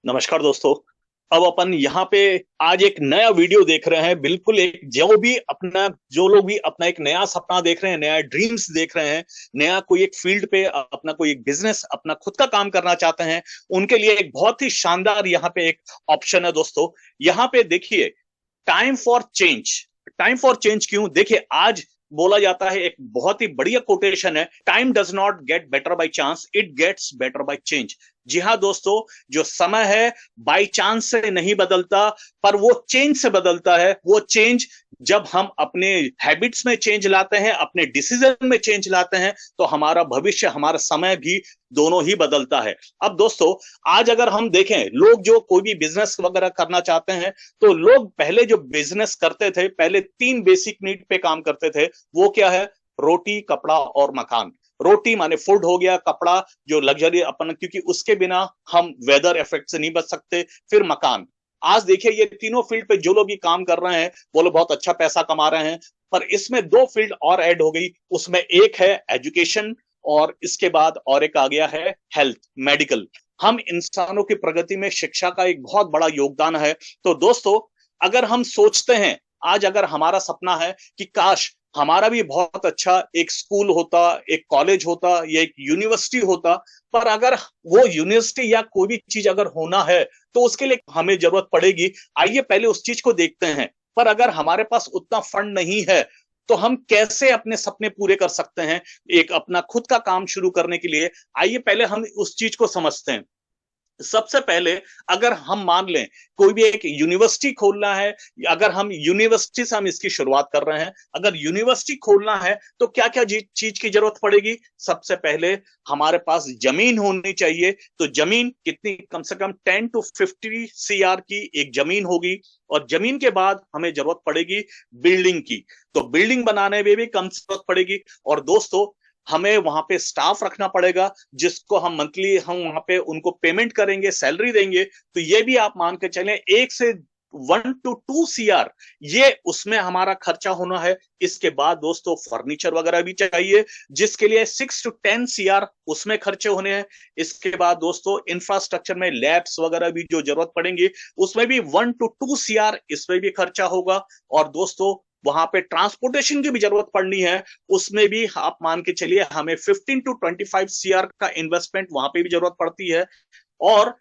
नमस्कार दोस्तों। अब अपन यहाँ पे आज एक नया वीडियो देख रहे हैं। बिल्कुल एक जो लोग भी अपना एक नया सपना देख रहे हैं, नया ड्रीम्स देख रहे हैं, नया कोई एक फील्ड पे अपना कोई एक बिजनेस अपना खुद का काम करना चाहते हैं, उनके लिए एक बहुत ही शानदार यहाँ पे एक ऑप्शन है दोस्तों। यहाँ पे देखिए, time for change. Time for change क्यों? देखिए, आज बोला जाता है, एक बहुत ही बढ़िया कोटेशन है, time does not get better by chance, it gets better by change. जी हाँ दोस्तों, जो समय है बाय चांस से नहीं बदलता, पर वो चेंज से बदलता है। वो चेंज जब हम अपने हैबिट्स में चेंज लाते हैं, अपने डिसीजन में चेंज लाते हैं, तो हमारा भविष्य, हमारा समय भी दोनों ही बदलता है। अब दोस्तों, आज अगर हम देखें, लोग जो कोई भी बिजनेस वगैरह करना चाहते हैं, तो लोग पहले जो बिजनेस करते थे, पहले तीन बेसिक नीड पे काम करते थे। वो क्या है? रोटी, कपड़ा और मकान। रोटी माने फूड हो गया, कपड़ा जो लग्जरी अपन, क्योंकि उसके बिना हम वेदर इफेक्ट से नहीं बच सकते, फिर मकान। आज देखिए, ये तीनों फील्ड पे जो लोग भी काम कर रहे हैं, वो लोग बहुत अच्छा पैसा कमा रहे हैं। पर इसमें दो फील्ड और ऐड हो गई। उसमें एक है एजुकेशन, और इसके बाद और एक आ गया है हेल्थ, मेडिकल। हम इंसानों की प्रगति में शिक्षा का एक बहुत बड़ा योगदान है। तो दोस्तों, अगर हम सोचते हैं, आज अगर हमारा सपना है कि काश हमारा भी बहुत अच्छा एक स्कूल होता, एक कॉलेज होता, या एक यूनिवर्सिटी होता, पर अगर वो यूनिवर्सिटी या कोई भी चीज अगर होना है, तो उसके लिए हमें जरूरत पड़ेगी। आइए पहले उस चीज को देखते हैं। पर अगर हमारे पास उतना फंड नहीं है, तो हम कैसे अपने सपने पूरे कर सकते हैं एक अपना खुद का काम शुरू करने के लिए? आइए पहले हम उस चीज को समझते हैं। सबसे पहले, अगर हम मान लें कोई भी एक यूनिवर्सिटी खोलना है, अगर हम यूनिवर्सिटी से हम इसकी शुरुआत कर रहे हैं, अगर यूनिवर्सिटी खोलना है, तो क्या क्या चीज की जरूरत पड़ेगी? सबसे पहले हमारे पास जमीन होनी चाहिए। तो जमीन कितनी? कम से कम 10 to 50 CR की एक जमीन होगी। और जमीन के बाद हमें जरूरत पड़ेगी बिल्डिंग की। तो बिल्डिंग बनाने में भी कम जरूरत पड़ेगी। और दोस्तों, हमें वहां पे स्टाफ रखना पड़ेगा, जिसको हम मंथली हम वहां पे उनको पेमेंट करेंगे, सैलरी देंगे। तो ये भी आप मान के चलें, 1 से 1 to 2 CR ये उसमें हमारा खर्चा होना है। इसके बाद दोस्तों, फर्नीचर वगैरह भी चाहिए, जिसके लिए 6 to 10 CR उसमें खर्चे होने हैं। इसके बाद दोस्तों, इंफ्रास्ट्रक्चर में लैब्स वगैरह भी जो जरूरत पड़ेंगी, उसमें भी 1 to 2 CR इसमें भी खर्चा होगा। और दोस्तों, वहां पे ट्रांसपोर्टेशन की भी जरूरत पड़नी है, उसमें भी आप मान के चलिए हमें 15 to 25 CR का इन्वेस्टमेंट वहां पे भी जरूरत पड़ती है। और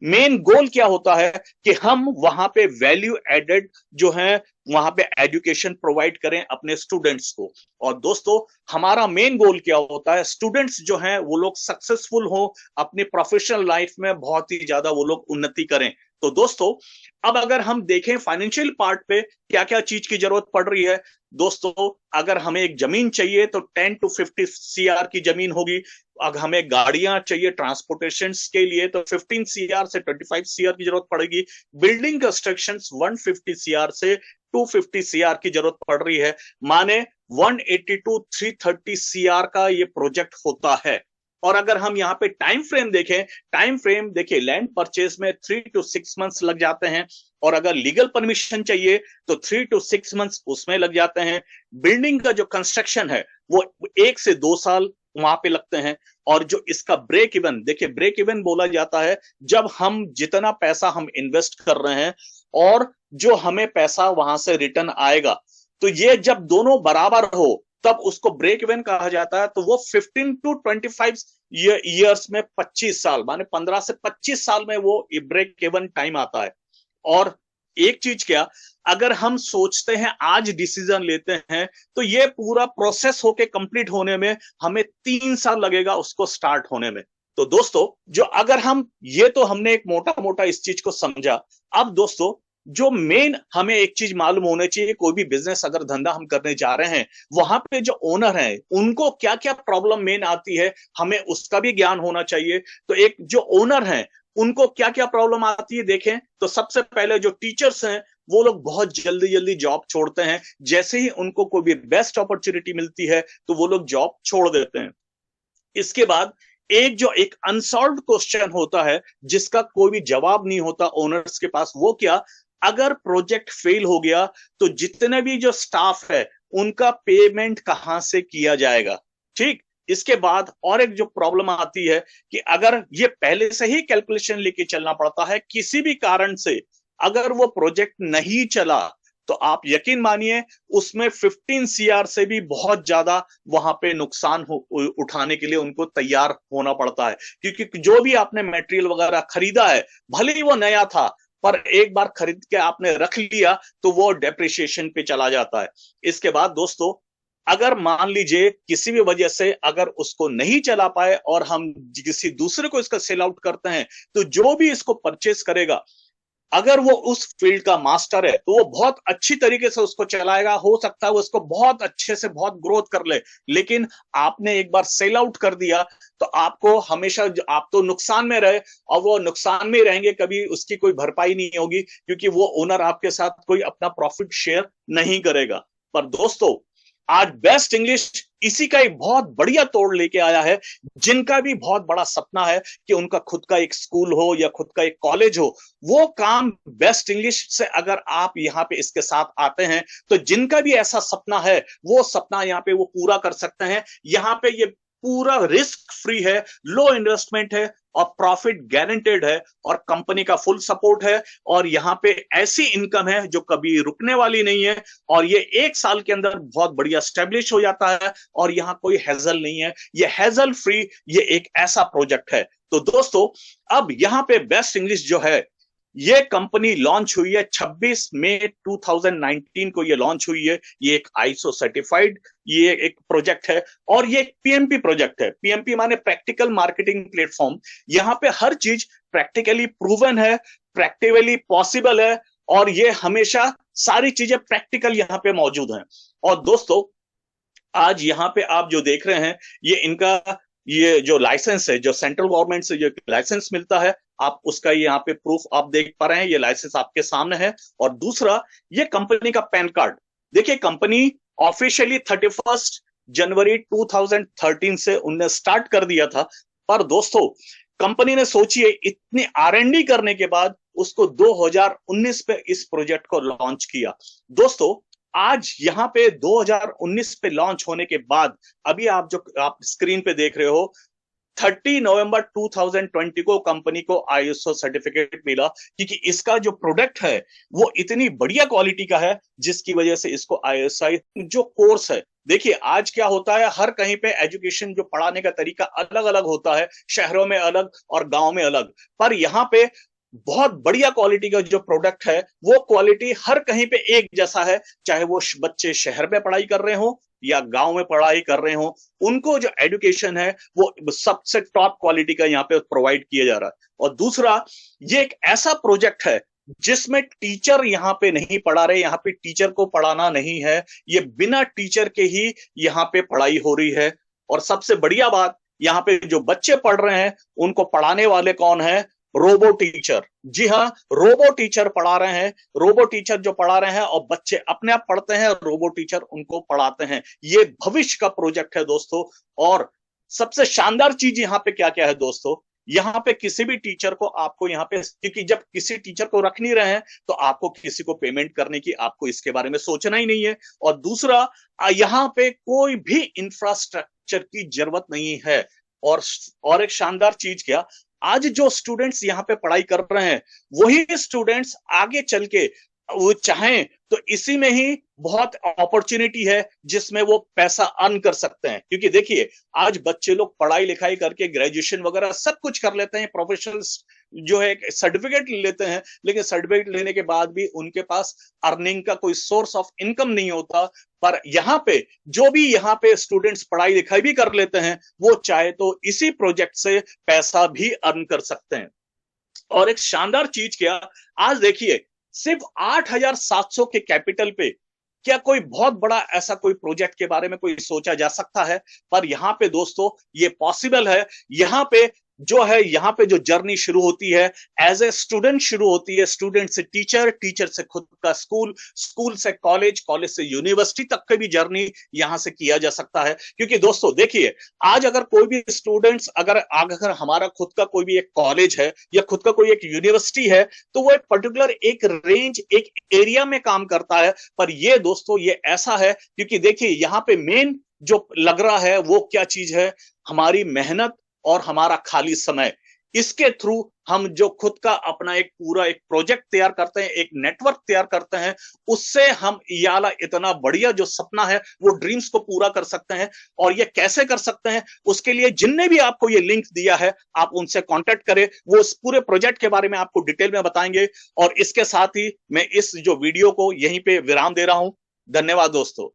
मेन गोल क्या होता है कि हम वहां पे वैल्यू एडेड जो है, वहां पे एजुकेशन प्रोवाइड करें अपने स्टूडेंट्स को। और दोस्तों, हमारा मेन गोल क्या होता है? स्टूडेंट्स जो हैं वो लोग सक्सेसफुल हो, अपने प्रोफेशनल लाइफ में बहुत ही ज्यादा वो लोग उन्नति करें। तो दोस्तों, अब अगर हम देखें फाइनेंशियल पार्ट पे क्या क्या चीज की जरूरत पड़ रही है, दोस्तों, अगर हमें एक जमीन चाहिए तो 10 to 50 CR की जमीन होगी। अगर हमें गाड़ियां चाहिए ट्रांसपोर्टेशन के लिए, तो 15 CR से 25 CR की जरूरत पड़ेगी। बिल्डिंग कंस्ट्रक्शन 150 CR से 250 CR की जरूरत पड़ रही है। माने 180 to 330 CR का ये प्रोजेक्ट होता है। और अगर हम यहाँ पे टाइम फ्रेम देखें, टाइम फ्रेम देखिए, लैंड परचेज में 3 to 6 मंथ्स लग जाते हैं। और अगर लीगल परमिशन चाहिए तो 3 to 6 मंथ्स उसमें लग जाते हैं। बिल्डिंग का जो कंस्ट्रक्शन है वो 1 से 2 साल वहां पे लगते हैं। और जो इसका ब्रेक इवन, देखिए ब्रेक इवन बोला जाता है जब हम जितना पैसा हम इन्वेस्ट कर रहे हैं और जो हमें पैसा वहां से रिटर्न आएगा, तो ये जब दोनों बराबर हो, तब उसको ब्रेक इवन कहा जाता है। तो वो 15 to 25 ईयर्स में 25 साल, माने 15 से 25 साल में वो ब्रेक इवन टाइम आता है। और एक चीज क्या, अगर हम सोचते हैं आज डिसीजन लेते हैं, तो ये पूरा प्रोसेस होके कंप्लीट होने में हमें 3 साल लगेगा उसको स्टार्ट होने में। तो दोस्तों, जो अगर हम ये तो हमने एक मोटा मोटा इस चीज को समझा। अब दोस्तों, जो मेन हमें एक चीज मालूम होनी चाहिए, कोई भी बिजनेस अगर धंधा हम करने जा रहे हैं, वहां पे जो ओनर है उनको क्या क्या प्रॉब्लम मेन आती है, हमें उसका भी ज्ञान होना चाहिए। तो एक जो ओनर है, उनको क्या क्या प्रॉब्लम आती है देखें, तो सबसे पहले जो टीचर्स हैं, वो लोग बहुत जल्दी जल्दी जॉब छोड़ते हैं। जैसे ही उनको कोई भी बेस्ट अपॉर्चुनिटी मिलती है, तो वो लोग जॉब छोड़ देते हैं। इसके बाद एक अनसॉल्व क्वेश्चन होता है, जिसका कोई भी जवाब नहीं होता ओनर्स के पास। वो क्या? अगर प्रोजेक्ट फेल हो गया, तो जितने भी जो स्टाफ है उनका पेमेंट कहां से किया जाएगा? ठीक। इसके बाद और एक जो प्रॉब्लम आती है कि अगर ये पहले से ही कैलकुलेशन लेके चलना पड़ता है, किसी भी कारण से अगर वो प्रोजेक्ट नहीं चला तो आप यकीन मानिए उसमें 15 सीआर से भी बहुत ज्यादा वहां पे नुकसान उठाने के लिए उनको तैयार होना पड़ता है, क्योंकि जो भी आपने मटेरियल वगैरह खरीदा है, भले ही वो नया था, पर एक बार खरीद के आपने रख लिया तो वो डेप्रिसिएशन पे चला जाता है। इसके बाद दोस्तों, अगर मान लीजिए किसी भी वजह से अगर उसको नहीं चला पाए और हम किसी दूसरे को इसका सेल आउट करते हैं, तो जो भी इसको परचेस करेगा, अगर वो उस फील्ड का मास्टर है तो वो बहुत अच्छी तरीके से उसको चलाएगा, हो सकता है वो उसको बहुत अच्छे से बहुत ग्रोथ कर ले, लेकिन आपने एक बार सेल आउट कर दिया तो आपको हमेशा, आप तो नुकसान में रहे, और वो नुकसान में रहेंगे, कभी उसकी कोई भरपाई नहीं होगी, क्योंकि वो ओनर आपके साथ कोई अपना प्रॉफिट शेयर नहीं करेगा। पर दोस्तों, आज बेस्ट इंग्लिश इसी का एक बहुत बढ़िया तोड़ लेके आया है। जिनका भी बहुत बड़ा सपना है कि उनका खुद का एक स्कूल हो या खुद का एक कॉलेज हो, वो काम बेस्ट इंग्लिश से अगर आप यहाँ पे इसके साथ आते हैं, तो जिनका भी ऐसा सपना है वो सपना यहाँ पे वो पूरा कर सकते हैं। यहाँ पे ये पूरा रिस्क फ्री है, लो इन्वेस्टमेंट है, और प्रॉफिट गारंटेड है, और कंपनी का फुल सपोर्ट है, और यहाँ पे ऐसी इनकम है जो कभी रुकने वाली नहीं है, और ये 1 साल के अंदर बहुत बढ़िया स्टेब्लिश हो जाता है, और यहाँ कोई हैजल नहीं है, ये हैजल फ्री, ये एक ऐसा प्रोजेक्ट है। तो दोस्तों, अब यहाँ पे बेस्ट इंग्लिश जो है, ये कंपनी लॉन्च हुई है 26 मई 2019 को, ये लॉन्च हुई है। ये एक आईएसओ सर्टिफाइड ये एक प्रोजेक्ट है, और ये एक पीएमपी प्रोजेक्ट है। पीएमपी माने प्रैक्टिकल मार्केटिंग प्लेटफॉर्म। यहाँ पे हर चीज प्रैक्टिकली प्रूवन है, प्रैक्टिकली पॉसिबल है, और ये हमेशा सारी चीजें प्रैक्टिकल यहाँ पे मौजूद हैं। और दोस्तों, आज यहाँ पे आप जो देख रहे हैं, ये इनका ये जो लाइसेंस है, जो सेंट्रल गवर्नमेंट से जो लाइसेंस मिलता है, आप उसका यहाँ पे प्रूफ आप देख पा रहे हैं, ये लाइसेंस आपके सामने है। और दूसरा, ये कंपनी का पैन कार्ड। देखिए, कंपनी ऑफिशियली 31 जनवरी 2013 से उनने स्टार्ट कर दिया था, पर दोस्तों, कंपनी ने सोचिए इतनी R&D करने के बाद उसको 2019 पे इस प्रोजेक्ट को लॉन्च किया। दोस्तों, आज यहाँ पे 2019 पे लॉन्च होने के बाद, अभी आप स्क्रीन पे देख रहे हो, 30 नवंबर 2020 को कंपनी को आईएसओ सर्टिफिकेट मिला, क्योंकि इसका जो प्रोडक्ट है वो इतनी बढ़िया क्वालिटी का है, जिसकी वजह से इसको आईएसआई जो कोर्स है। देखिए, आज क्या होता है, हर कहीं पे एजुकेशन जो पढ़ाने का तरीका अलग अलग होता है, शहरों में अलग और गांव में अलग, पर यहाँ पे बहुत बढ़िया क्वालिटी का जो प्रोडक्ट है, वो क्वालिटी हर कहीं पे एक जैसा है, चाहे वो बच्चे शहर में पढ़ाई कर रहे हो या गांव में पढ़ाई कर रहे हो, उनको जो एजुकेशन है वो सबसे टॉप क्वालिटी का यहाँ पे प्रोवाइड किया जा रहा है। और दूसरा, ये एक ऐसा प्रोजेक्ट है जिसमें टीचर यहाँ पे नहीं पढ़ा रहे, यहाँ पे टीचर को पढ़ाना नहीं है, ये बिना टीचर के ही यहाँ पे पढ़ाई हो रही है। और सबसे बढ़िया बात, यहाँ पे जो बच्चे पढ़ रहे हैं उनको पढ़ाने वाले कौन है? Robo teacher. जी हाँ, रोबो टीचर पढ़ा रहे हैं, रोबो टीचर जो पढ़ा रहे हैं, और बच्चे अपने आप पढ़ते हैं, रोबो टीचर उनको पढ़ाते हैं। ये भविष्य का प्रोजेक्ट है दोस्तों। और सबसे शानदार चीज यहाँ पे क्या क्या है दोस्तों, यहाँ पे किसी भी टीचर को आपको यहाँ पे, क्योंकि जब किसी टीचर को रख नहीं रहे हैं तो आपको किसी को पेमेंट करने की, आपको इसके बारे में सोचना ही नहीं है। और दूसरा, यहाँ पे कोई भी इंफ्रास्ट्रक्चर की जरूरत नहीं है। और एक शानदार चीज क्या, आज जो स्टूडेंट्स यहाँ पे पढ़ाई कर रहे हैं, वही स्टूडेंट्स आगे चल के वो चाहें तो इसी में ही बहुत अपॉर्चुनिटी है जिसमें वो पैसा अर्न कर सकते हैं। क्योंकि देखिए, आज बच्चे लोग पढ़ाई लिखाई करके ग्रेजुएशन वगैरह सब कुछ कर लेते हैं, प्रोफेशनल जो है सर्टिफिकेट लेते हैं, लेकिन सर्टिफिकेट लेने के बाद भी उनके पास अर्निंग का कोई सोर्स ऑफ इनकम नहीं होता। पर यहाँ पे जो भी यहाँ पे स्टूडेंट्स पढ़ाई लिखाई भी कर लेते हैं, वो चाहे तो इसी प्रोजेक्ट से पैसा भी अर्न कर सकते हैं। और एक शानदार चीज क्या, आज देखिए, सिर्फ 8,700 के कैपिटल पे क्या कोई बहुत बड़ा ऐसा कोई प्रोजेक्ट के बारे में कोई सोचा जा सकता है? पर यहाँ पे दोस्तों ये पॉसिबल है। यहाँ पे जो है, यहाँ पे जो जर्नी शुरू होती है एज ए स्टूडेंट शुरू होती है, स्टूडेंट से टीचर, टीचर से खुद का स्कूल, स्कूल से कॉलेज, कॉलेज से यूनिवर्सिटी तक की भी जर्नी यहाँ से किया जा सकता है। क्योंकि दोस्तों देखिए, आज अगर कोई भी स्टूडेंट्स, अगर हमारा खुद का कोई भी एक कॉलेज है या खुद का कोई एक यूनिवर्सिटी है, तो वो एक पर्टिकुलर एक रेंज, एक एरिया में काम करता है। पर ये दोस्तों ये ऐसा है, क्योंकि देखिए यहाँ पे मेन जो लग रहा है वो क्या चीज है, हमारी मेहनत और हमारा खाली समय, इसके थ्रू हम जो खुद का अपना एक पूरा एक प्रोजेक्ट तैयार करते हैं, एक नेटवर्क तैयार करते हैं, उससे हम ये वाला इतना बढ़िया जो सपना है वो ड्रीम्स को पूरा कर सकते हैं। और ये कैसे कर सकते हैं, उसके लिए जिनने भी आपको ये लिंक दिया है आप उनसे कांटेक्ट करें, वो इस पूरे प्रोजेक्ट के बारे में आपको डिटेल में बताएंगे। और इसके साथ ही मैं इस जो वीडियो को यहीं पे विराम दे रहा हूं। धन्यवाद दोस्तों।